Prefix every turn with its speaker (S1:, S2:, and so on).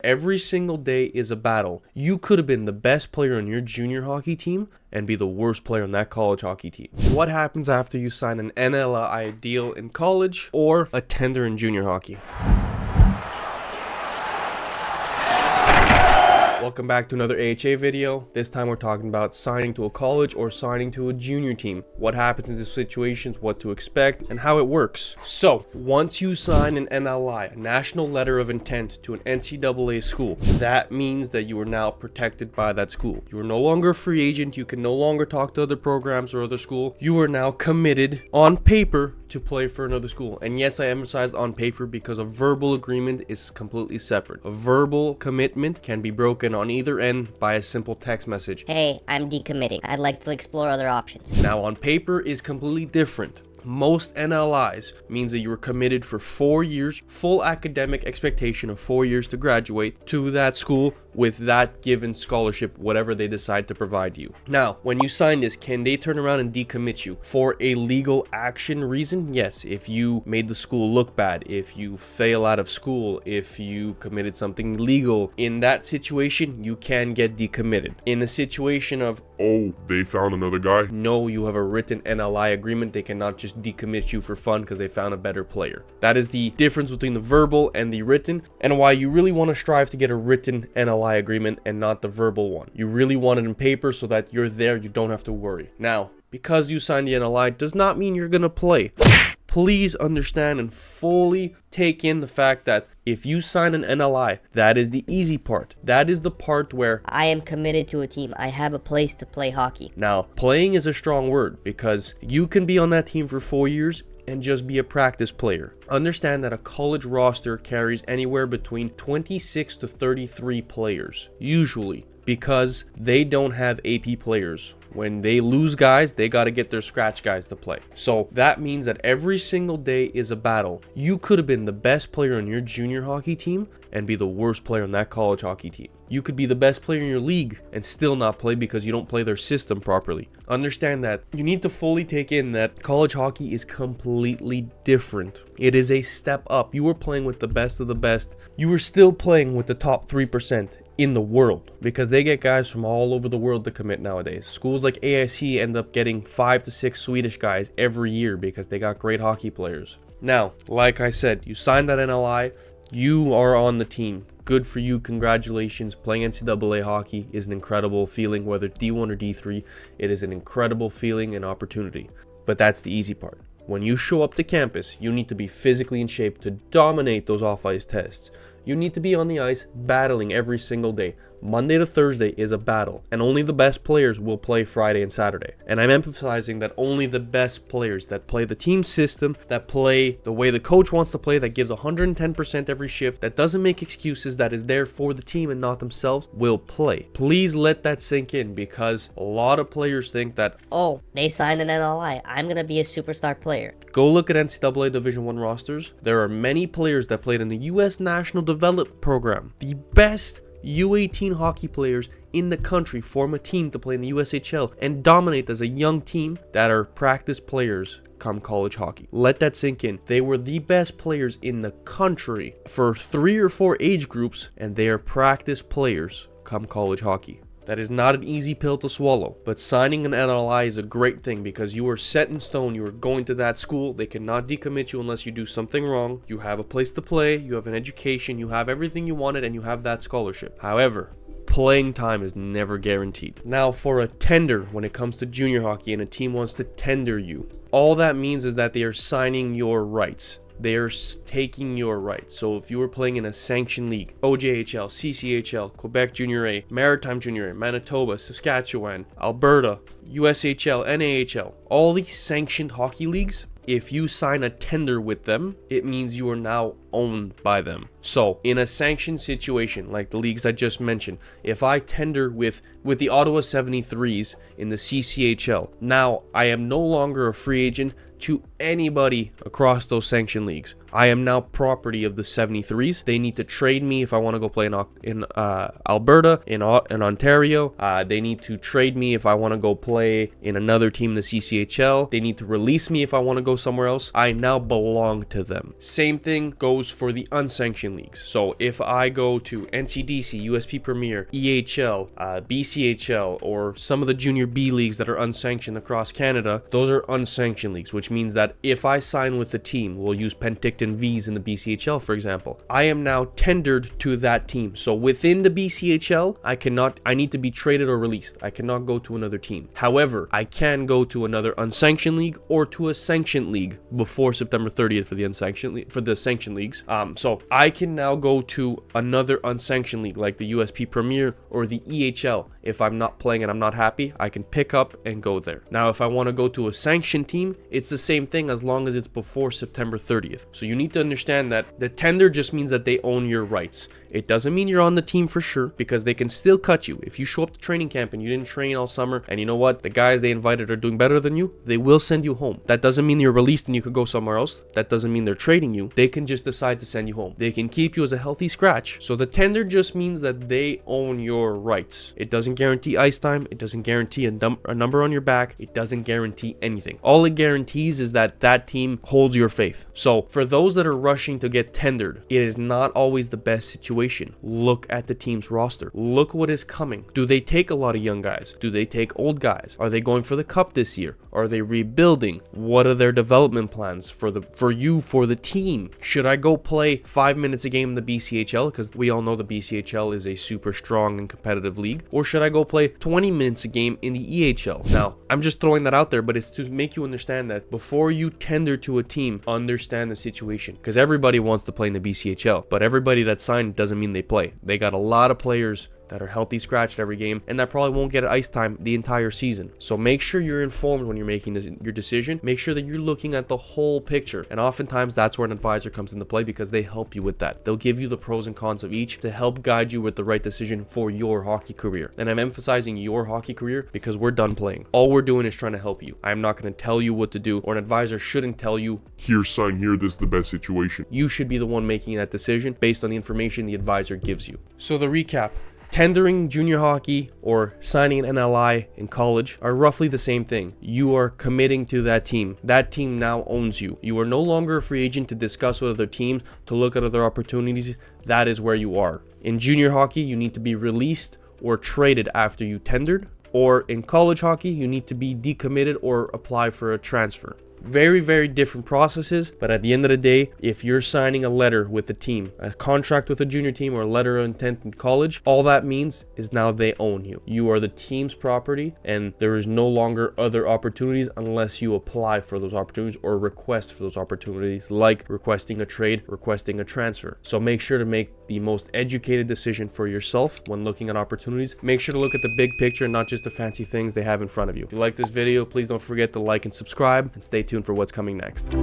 S1: Every single day is a battle. You could have been the best player on your junior hockey team and be the worst player on that college hockey team. What happens after you sign an NLI deal in college or a tender in junior hockey? Welcome back to another AHA video. This time we're talking about signing to a college or signing to a junior team. What happens in these situations, what to expect, and how it works. So, once you sign an NLI, a National Letter of Intent, to an NCAA school, that means that you are now protected by that school. You are no longer a free agent. You can no longer talk to other programs or other school. You are now committed on paper to play for another school. And yes, I emphasized on paper because a verbal agreement is completely separate. A verbal commitment can be broken on either end by a simple text message.
S2: Hey, I'm decommitting. I'd like to explore other options.
S1: Now, on paper is completely different. Most NLIs means that you were committed for 4 years, full academic expectation of 4 years to graduate to that school with that given scholarship, whatever they decide to provide you. Now, when you sign this, can they turn around and decommit you for a legal action reason? Yes, if you made the school look bad, if you fail out of school, if you committed something illegal, in that situation, you can get decommitted. In the situation of,
S3: oh, they found another guy?
S1: No, you have a written NLI agreement. They cannot just decommit you for fun because they found a better player. That is the difference between the verbal and the written, and why you really want to strive to get a written NLI agreement and not the verbal one. You really want it in paper so that you're there, you don't have to worry. Now, because you signed the NLI does not mean you're gonna play. Please understand and fully take in the fact that if you sign an NLI, that is the easy part. That is the part where
S2: I am committed to a team. I have a place to play hockey.
S1: Now, playing is a strong word because you can be on that team for 4 years and just be a practice player. Understand that a college roster carries anywhere between 26 to 33 players, usually, because they don't have AP players. When they lose guys, they got to get their scratch guys to play. So that means that every single day is a battle. You could have been the best player on your junior hockey team and be the worst player on that college hockey team. You could be the best player in your league and still not play because you don't play their system properly. Understand that you need to fully take in that college hockey is completely different. It is a step up. You were playing with the best of the best. You were still playing with the top 3% in the world because they get guys from all over the world to commit nowadays. Schools like AIC end up getting 5 to 6 Swedish guys every year because they got great hockey players. Now, like I said, you signed that NLI, you are on the team. Good for you, congratulations. Playing NCAA hockey is an incredible feeling, whether D1 or D3, it is an incredible feeling and opportunity. But that's the easy part. When you show up to campus, you need to be physically in shape to dominate those off-ice tests. You need to be on the ice battling every single day. Monday to Thursday is a battle, and only the best players will play Friday and Saturday. And I'm emphasizing that only the best players that play the team system, that play the way the coach wants to play, that gives 110% every shift, that doesn't make excuses, that is there for the team and not themselves, will play. Please let that sink in because a lot of players think that,
S2: oh, they signed an NLI. I'm going to be a superstar player.
S1: Go look at NCAA Division I rosters. There are many players that played in the U.S. National Development Program. The best U18 hockey players in the country form a team to play in the USHL and dominate as a young team that are practice players come college hockey. Let that sink in. They were the best players in the country for 3 or 4 age groups, and they are practice players come college hockey. That is not an easy pill to swallow, but signing an NLI is a great thing because you are set in stone. You are going to that school. They cannot decommit you unless you do something wrong. You have a place to play, you have an education, you have everything you wanted, and you have that scholarship. However, playing time is never guaranteed. Now, for a tender, when it comes to junior hockey and a team wants to tender you, all that means is that they are signing your rights. They're taking your rights. So if you were playing in a sanctioned league, OJHL, CCHL, Quebec Junior A, Maritime Junior A, Manitoba, Saskatchewan, Alberta, USHL, NAHL, all these sanctioned hockey leagues, if you sign a tender with them, it means you are now owned by them. So in a sanctioned situation like the leagues I just mentioned, if I tender with the Ottawa 73s in the CCHL, now I am no longer a free agent to anybody across those sanctioned leagues. I am now property of the 73s. They need to trade me if I want to go play in Alberta, in Ontario. They need to trade me if I want to go play in another team in the CCHL. They need to release me if I want to go somewhere else. I now belong to them. Same thing goes for the unsanctioned leagues. So if I go to NCDC, USP Premier, EHL, BCHL, or some of the junior B leagues that are unsanctioned across Canada, those are unsanctioned leagues, which means that if I sign with the team, we'll use Penticton V's in the BCHL, for example, I am now tendered to that team. So within the BCHL, I need to be traded or released. I cannot go to another team. However, I can go to another unsanctioned league or to a sanctioned league before September 30th for the sanctioned leagues. So I can now go to another unsanctioned league like the USP Premier or the EHL. If I'm not playing and I'm not happy, I can pick up and go there. Now, if I want to go to a sanctioned team, it's the same thing as long as it's before September 30th. So you need to understand that the tender just means that they own your rights. It doesn't mean you're on the team for sure, because they can still cut you. If you show up to training camp and you didn't train all summer, and you know what, the guys they invited are doing better than you, they will send you home. That doesn't mean you're released and you could go somewhere else. That doesn't mean they're trading you. They can just decide to send you home. They can keep you as a healthy scratch. So the tender just means that they own your rights. It doesn't guarantee ice time. It doesn't guarantee a number on your back. It doesn't guarantee anything. All it guarantees is that that team holds your faith. So for those that are rushing to get tendered, it is not always the best situation. Look at the team's roster. Look what is coming. Do they take a lot of young guys? Do they take old guys? Are they going for the cup this year? Are they rebuilding? What are their development plans for the team? Should I go play 5 minutes a game in the BCHL, because we all know the BCHL is a super strong and competitive league? Or should I go play 20 minutes a game in the EHL? Now, I'm just throwing that out there, but it's to make you understand that before you tender to a team, understand the situation, because everybody wants to play in the BCHL, but everybody that's signed doesn't mean they play. They got a lot of players that are healthy scratched every game, and that probably won't get ice time the entire season. So make sure you're informed when you're making your decision. Make sure that you're looking at the whole picture, and oftentimes that's where an advisor comes into play, because they help you with that. They'll give you the pros and cons of each to help guide you with the right decision for your hockey career. And I'm emphasizing your hockey career because we're done playing. All we're doing is trying to help you. I'm not going to tell you what to do, or an advisor shouldn't tell you,
S3: here, sign here, this is the best situation.
S1: You should be the one making that decision based on the information the advisor gives you. So the recap: tendering junior hockey or signing an NLI in college are roughly the same thing. You are committing to that team. That team now owns you. You are no longer a free agent to discuss with other teams, to look at other opportunities. That is where you are. In junior hockey, you need to be released or traded after you tendered. Or in college hockey, you need to be decommitted or apply for a transfer. Very, very different processes, but at the end of the day, if you're signing a letter with the team, a contract with a junior team, or a letter of intent in college, all that means is now they own you. You are the team's property, and there is no longer other opportunities unless you apply for those opportunities or request for those opportunities, like requesting a trade, requesting a transfer. So make sure to make the most educated decision for yourself when looking at opportunities. Make sure to look at the big picture, not just the fancy things they have in front of you. If you like this video, please don't forget to like and subscribe, and stay tuned for what's coming next.